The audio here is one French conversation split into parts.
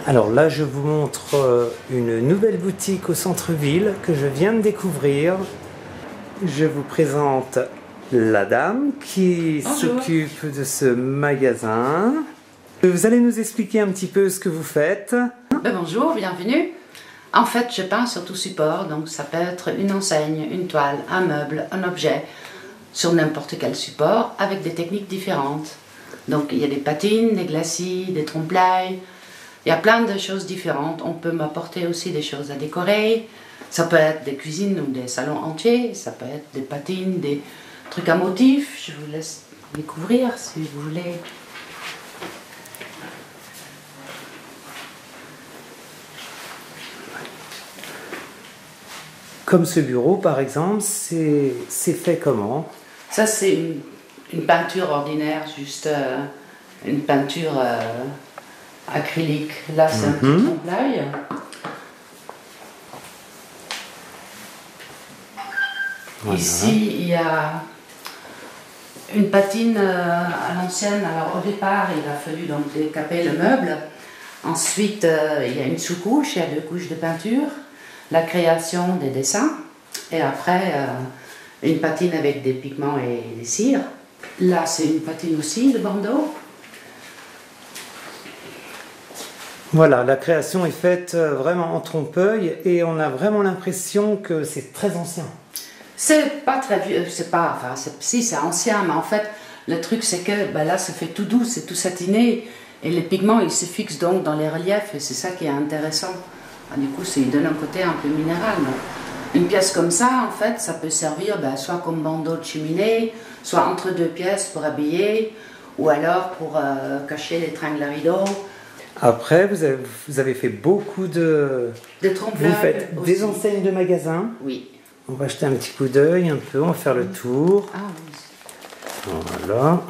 Alors là, je vous montre une nouvelle boutique au centre-ville que je viens de découvrir. Je vous présente la dame qui s'occupe de ce magasin. Vous allez nous expliquer un petit peu ce que vous faites. Bonjour, bienvenue. En fait, je peins sur tout support, donc ça peut être une enseigne, une toile, un meuble, un objet, sur n'importe quel support, avec des techniques différentes. Donc il y a des patines, des glacis, des trompe-l'œil. Il y a plein de choses différentes. On peut m'apporter aussi des choses à décorer. Ça peut être des cuisines ou des salons entiers. Ça peut être des patines, des trucs à motifs. Je vous laisse découvrir si vous voulez. Comme ce bureau par exemple, c'est fait comment? Ça c'est une peinture ordinaire, juste une peinture acrylique. Là c'est un petit trompe-l'œil. Voilà. Ici il y a une patine à l'ancienne. Alors au départ il a fallu donc décaper le meuble. Ensuite il y a une sous-couche, il y a 2 couches de peinture. La création des dessins. Et après une patine avec des pigments et des cires. Là c'est une patine aussi de bandeau. Voilà, la création est faite vraiment en trompe-l'œil et on a vraiment l'impression que c'est très ancien. C'est pas très vieux, c'est pas, enfin si c'est ancien, mais en fait le truc c'est que là ça fait tout doux, c'est tout satiné et les pigments ils se fixent donc dans les reliefs et c'est ça qui est intéressant. Du coup il donne un côté un peu minéral. Donc. Une pièce comme ça en fait ça peut servir soit comme bandeau de cheminée, soit entre 2 pièces pour habiller ou alors pour cacher les tringles à rideaux. Après, vous avez fait beaucoup de trompe-l'œil. Vous faites aussi des enseignes de magasins. Oui. On va jeter un petit coup d'œil un peu, on va faire le tour. Ah oui. Voilà.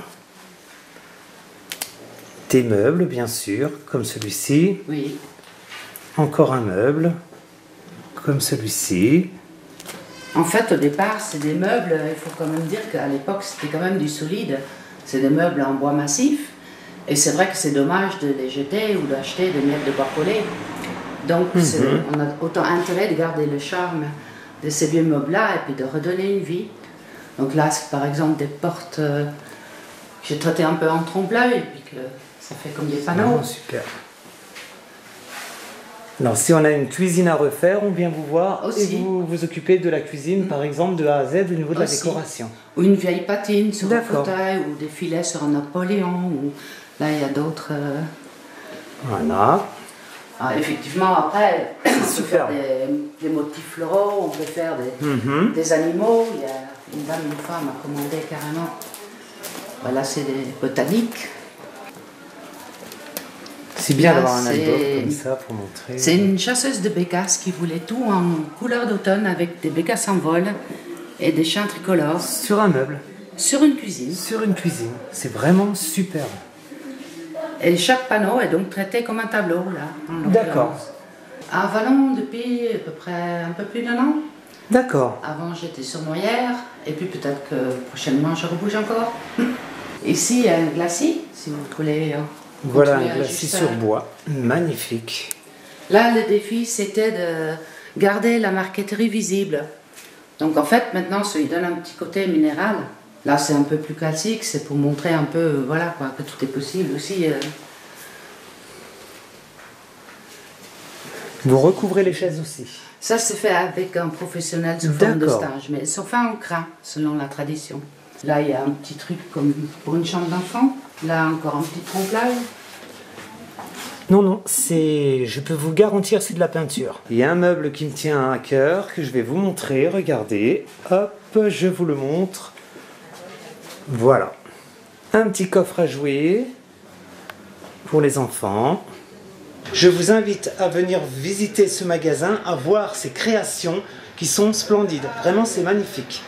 Des meubles, bien sûr, comme celui-ci. Oui. Encore un meuble, comme celui-ci. En fait, au départ, c'est des meubles, il faut quand même dire qu'à l'époque, c'était quand même du solide. C'est des meubles en bois massif. Et c'est vrai que c'est dommage de les jeter ou d'acheter des miettes de bois collé. Donc on a autant intérêt de garder le charme de ces vieux meubles-là et puis de redonner une vie. Donc là, c'est par exemple des portes que j'ai traitées un peu en trompe-l'œil et puis que ça fait comme des panneaux. Oh, super. Alors si on a une cuisine à refaire, on vient vous voir aussi. Et vous vous occupez de la cuisine, par exemple, de A à Z au niveau de la décoration. Ou une vieille patine sur un fauteuil, ou des filets sur un Napoléon, ou là il y a d'autres... Voilà. Alors, effectivement, après, on peut faire des motifs floraux, on peut faire des animaux. Il y a une dame, une femme m'a commandé carrément. Voilà, c'est des botaniques. C'est bien d'avoir un album comme ça pour montrer. C'est une chasseuse de bécasses qui voulait tout en couleur d'automne avec des bécasses en vol et des chants tricolores. Sur un meuble. Sur une cuisine. Sur une cuisine. C'est vraiment super. Et chaque panneau est donc traité comme un tableau, là. D'accord. À Vallon depuis à peu près un peu plus d'1 an. D'accord. Avant j'étais sur Noyères et puis peut-être que prochainement je rebouge encore. Ici il y a un glacis, si vous voulez. Voilà un glacis sur bois, magnifique. Là le défi c'était de garder la marqueterie visible. Donc en fait maintenant ça lui donne un petit côté minéral. Là c'est un peu plus classique, c'est pour montrer un peu voilà quoi, que tout est possible aussi. Vous recouvrez les chaises aussi? Ça c'est fait avec un professionnel sous forme de stage, mais elles sont faites en crin selon la tradition. Là il y a un petit truc comme pour une chambre d'enfant. Là encore un petit trompe-l'œil. Non, non, je peux vous garantir c'est de la peinture. Il y a un meuble qui me tient à cœur que je vais vous montrer, regardez. Hop, je vous le montre. Voilà. Un petit coffre à jouer pour les enfants. Je vous invite à venir visiter ce magasin, à voir ses créations. qui sont splendides. Vraiment, c'est magnifique.